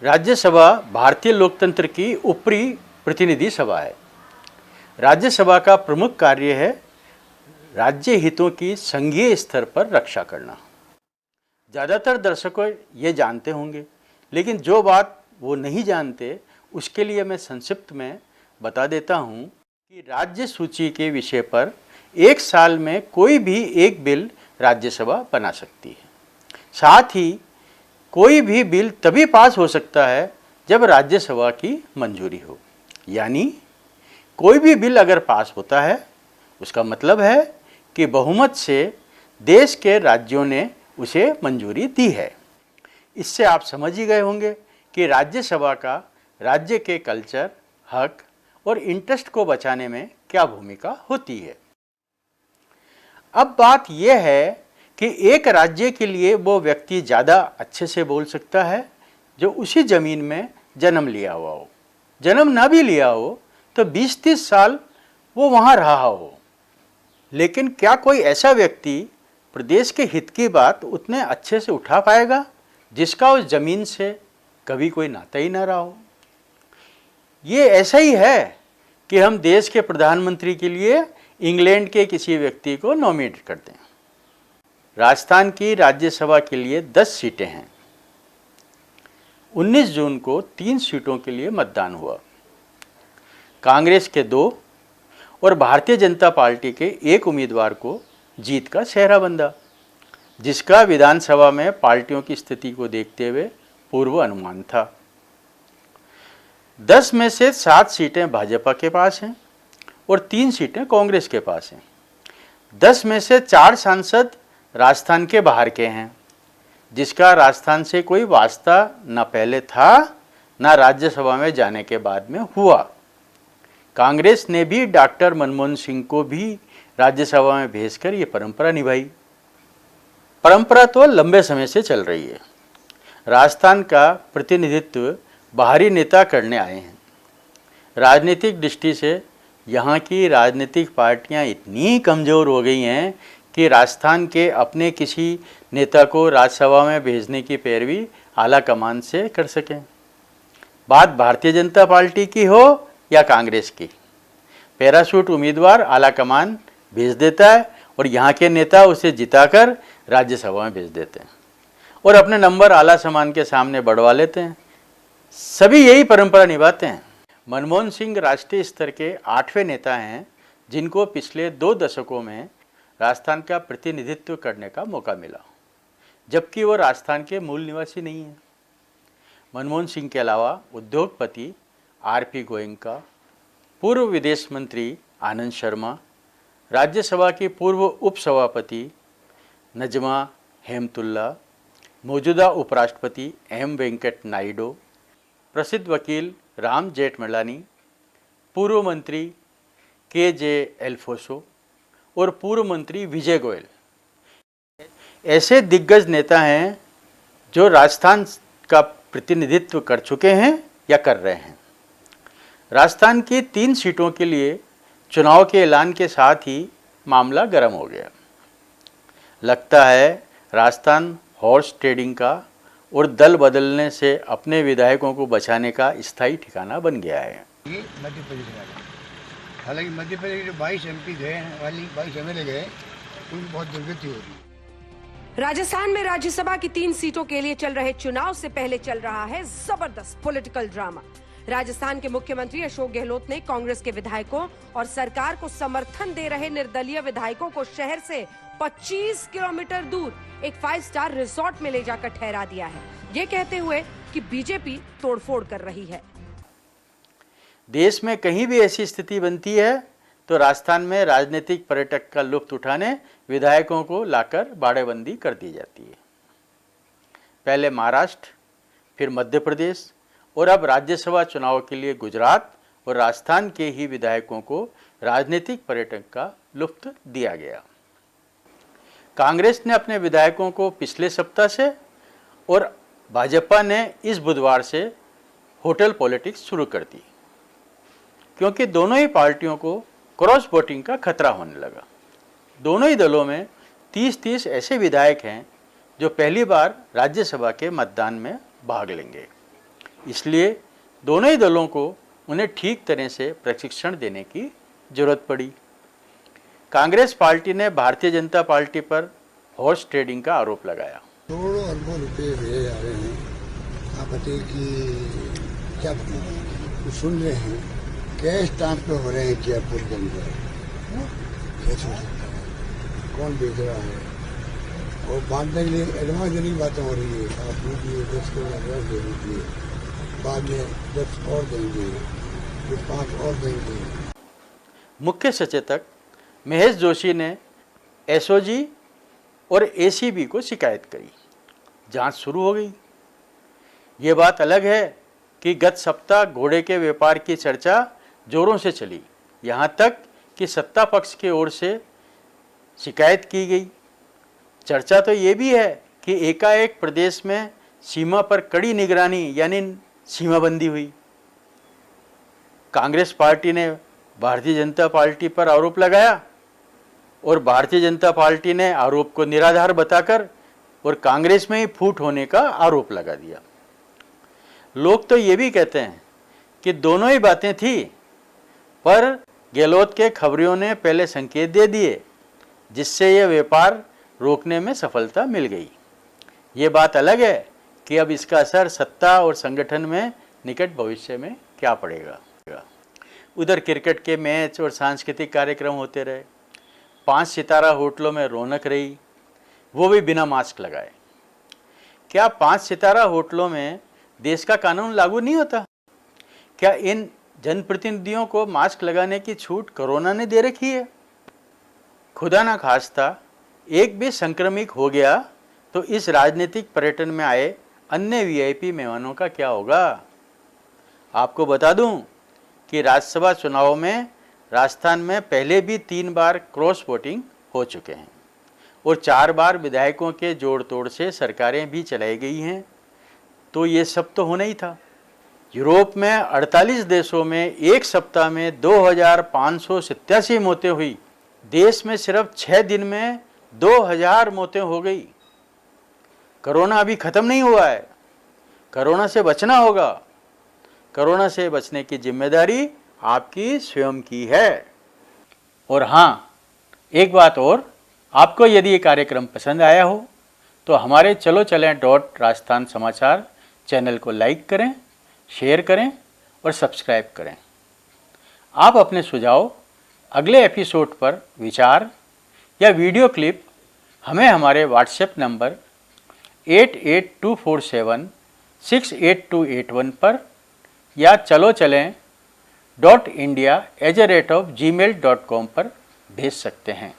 राज्यसभा भारतीय लोकतंत्र की ऊपरी प्रतिनिधि सभा है। राज्यसभा का प्रमुख कार्य है राज्य हितों की संघीय स्तर पर रक्षा करना। ज़्यादातर दर्शकों ये जानते होंगे, लेकिन जो बात वो नहीं जानते उसके लिए मैं संक्षिप्त में बता देता हूँ कि राज्य सूची के विषय पर एक साल में कोई भी एक बिल राज्यसभा बना सकती है। साथ ही कोई भी बिल तभी पास हो सकता है जब राज्यसभा की मंजूरी हो। यानी कोई भी बिल अगर पास होता है उसका मतलब है कि बहुमत से देश के राज्यों ने उसे मंजूरी दी है। इससे आप समझ ही गए होंगे कि राज्यसभा का राज्य के कल्चर, हक और इंटरेस्ट को बचाने में क्या भूमिका होती है। अब बात यह है कि एक राज्य के लिए वो व्यक्ति ज़्यादा अच्छे से बोल सकता है जो उसी ज़मीन में जन्म लिया हुआ हो। जन्म ना भी लिया हो तो 20-30 साल वो वहाँ रहा हो। लेकिन क्या कोई ऐसा व्यक्ति प्रदेश के हित की बात उतने अच्छे से उठा पाएगा जिसका उस ज़मीन से कभी कोई नाता ही ना रहा हो। ये ऐसा ही है कि हम देश के प्रधानमंत्री के लिए इंग्लैंड के किसी व्यक्ति को नॉमिनेट करते हैं। राजस्थान की राज्यसभा के लिए 10 सीटें हैं। 19 जून को 3 सीटों के लिए मतदान हुआ। कांग्रेस के 2 और भारतीय जनता पार्टी के 1 उम्मीदवार को जीत का सेहरा बंधा, जिसका विधानसभा में पार्टियों की स्थिति को देखते हुए पूर्व अनुमान था। 10 में से 7 सीटें भाजपा के पास हैं और 3 सीटें कांग्रेस के पास हैं। 10 में से 4 सांसद राजस्थान के बाहर के हैं, जिसका राजस्थान से कोई वास्ता न पहले था न राज्यसभा में जाने के बाद में हुआ। कांग्रेस ने भी डॉक्टर मनमोहन सिंह को भी राज्यसभा में भेजकर ये परंपरा निभाई। परंपरा तो लंबे समय से चल रही है। राजस्थान का प्रतिनिधित्व बाहरी नेता करने आए हैं। राजनीतिक दृष्टि से यहाँ की राजनीतिक पार्टियाँ इतनी कमज़ोर हो गई हैं कि राजस्थान के अपने किसी नेता को राज्यसभा में भेजने की पैरवी आला कमान से कर सकें। बात भारतीय जनता पार्टी की हो या कांग्रेस की, पैराशूट उम्मीदवार आला कमान भेज देता है और यहाँ के नेता उसे जिताकर राज्यसभा में भेज देते हैं और अपने नंबर आला कमान के सामने बढ़वा लेते हैं। सभी यही परंपरा निभाते हैं। मनमोहन सिंह राष्ट्रीय स्तर के 8वें नेता हैं जिनको पिछले 2 दशकों में राजस्थान का प्रतिनिधित्व करने का मौका मिला, जबकि वो राजस्थान के मूल निवासी नहीं हैं। मनमोहन सिंह के अलावा उद्योगपति आर.पी. गोयनका, पूर्व विदेश मंत्री आनंद शर्मा, राज्यसभा की पूर्व उपसभापति नजमा हेमतुल्ला, मौजूदा उपराष्ट्रपति एम वेंकट नायडू, प्रसिद्ध वकील राम जेठमलानी, पूर्व मंत्री के.जे. एल्फोसो और पूर्व मंत्री विजय गोयल ऐसे दिग्गज नेता हैं जो राजस्थान का प्रतिनिधित्व कर चुके हैं या कर रहे हैं। राजस्थान की 3 सीटों के लिए चुनाव के ऐलान के साथ ही मामला गर्म हो गया। लगता है राजस्थान हॉर्स ट्रेडिंग का और दल बदलने से अपने विधायकों को बचाने का स्थायी ठिकाना बन गया है। मध्य प्रदेश का, हालांकि मध्य प्रदेश के 22 MP गए वाली 22 MLA गए, उनकी बहुत दुर्गति हो रही है। राजस्थान में राज्यसभा की 3 सीटों के लिए चल रहे चुनाव से पहले चल रहा है जबरदस्त पॉलिटिकल ड्रामा। राजस्थान के मुख्यमंत्री अशोक गहलोत ने कांग्रेस के विधायकों और सरकार को समर्थन दे रहे निर्दलीय विधायकों को शहर से 25 किलोमीटर दूर एक 5 स्टार रिसोर्ट में ले जाकर ठहरा दिया है, ये कहते हुए कि बीजेपी तोड़फोड़ कर रही है। देश में कहीं भी ऐसी स्थिति बनती है तो राजस्थान में राजनीतिक पर्यटक का लुत्फ उठाने विधायकों को लाकर बाड़ेबंदी कर दी जाती है। पहले महाराष्ट्र, फिर मध्य प्रदेश और अब राज्यसभा चुनाव के लिए गुजरात और राजस्थान के ही विधायकों को राजनीतिक पर्यटक का लुत्फ दिया गया। कांग्रेस ने अपने विधायकों को पिछले सप्ताह से और भाजपा ने इस बुधवार से होटल पॉलिटिक्स शुरू कर दी, क्योंकि दोनों ही पार्टियों को क्रॉस वोटिंग का खतरा होने लगा। दोनों ही दलों में 30-30 ऐसे विधायक हैं जो पहली बार राज्यसभा के मतदान में भाग लेंगे। इसलिए दोनों ही दलों को उन्हें ठीक तरह से प्रशिक्षण देने की जरूरत पड़ी। कांग्रेस पार्टी ने भारतीय जनता पार्टी पर हॉर्स ट्रेडिंग का आरोप लगाया। करोड़ों अरबों रुपए भेजे जा रहे हैं। आप बताइए कि क्या बताएं, तो सुन रहे हैं कैश ट्रांसफर हो रहे हैं जयपुर के अंदर। कैसे हो सकता है? कौन बेच रहा है? और बांटने के लिए एडवांस देने की बातें हो रही है। आप दीजिए 10 करोड़ एडवांस दे दीजिए, बाद में 10 और देंगे, फिर 5 और देंगे। मुख्य सचेतक महेश जोशी ने एसओजी और एसीबी को शिकायत करी। जांच शुरू हो गई। ये बात अलग है कि गत सप्ताह घोड़े के व्यापार की चर्चा जोरों से चली, यहाँ तक कि सत्ता पक्ष की ओर से शिकायत की गई। चर्चा तो ये भी है कि एकाएक प्रदेश में सीमा पर कड़ी निगरानी यानी सीमाबंदी हुई। कांग्रेस पार्टी ने भारतीय जनता पार्टी पर आरोप लगाया और भारतीय जनता पार्टी ने आरोप को निराधार बताकर और कांग्रेस में ही फूट होने का आरोप लगा दिया। लोग तो ये भी कहते हैं कि दोनों ही बातें थी, पर गहलोत के खबरियों ने पहले संकेत दे दिए, जिससे यह व्यापार रोकने में सफलता मिल गई। ये बात अलग है कि अब इसका असर सत्ता और संगठन में निकट भविष्य में क्या पड़ेगा। उधर क्रिकेट के मैच और सांस्कृतिक कार्यक्रम होते रहे। 5 सितारा होटलों में रौनक रही, वो भी बिना मास्क लगाए। क्या 5 सितारा होटलों में देश का कानून लागू नहीं होता? क्या इन जनप्रतिनिधियों को मास्क लगाने की छूट कोरोना ने दे रखी है? खुदा ना खास्ता एक भी संक्रमित हो गया तो इस राजनीतिक पर्यटन में आए अन्य वीआईपी मेहमानों का क्या होगा? आपको बता दूं कि राज्यसभा चुनाव में राजस्थान में पहले भी 3 बार क्रॉस वोटिंग हो चुके हैं और 4 बार विधायकों के जोड़ तोड़ से सरकारें भी चलाई गई हैं। तो ये सब तो होना ही था। यूरोप में 48 देशों में एक सप्ताह में 2587 मौतें हुई। देश में सिर्फ 6 दिन में 2000 मौतें हो गई। कोरोना अभी खत्म नहीं हुआ है। कोरोना से बचना होगा। कोरोना से बचने की जिम्मेदारी आपकी स्वयं की है। और हाँ, एक बात और, आपको यदि ये कार्यक्रम पसंद आया हो तो हमारे चलो चलें राजस्थान समाचार चैनल को लाइक करें, शेयर करें और सब्सक्राइब करें। आप अपने सुझाव, अगले एपिसोड पर विचार या वीडियो क्लिप हमें हमारे व्हाट्सएप नंबर 8824768281 पर या चलो चलें .india@gmail.com पर भेज सकते हैं।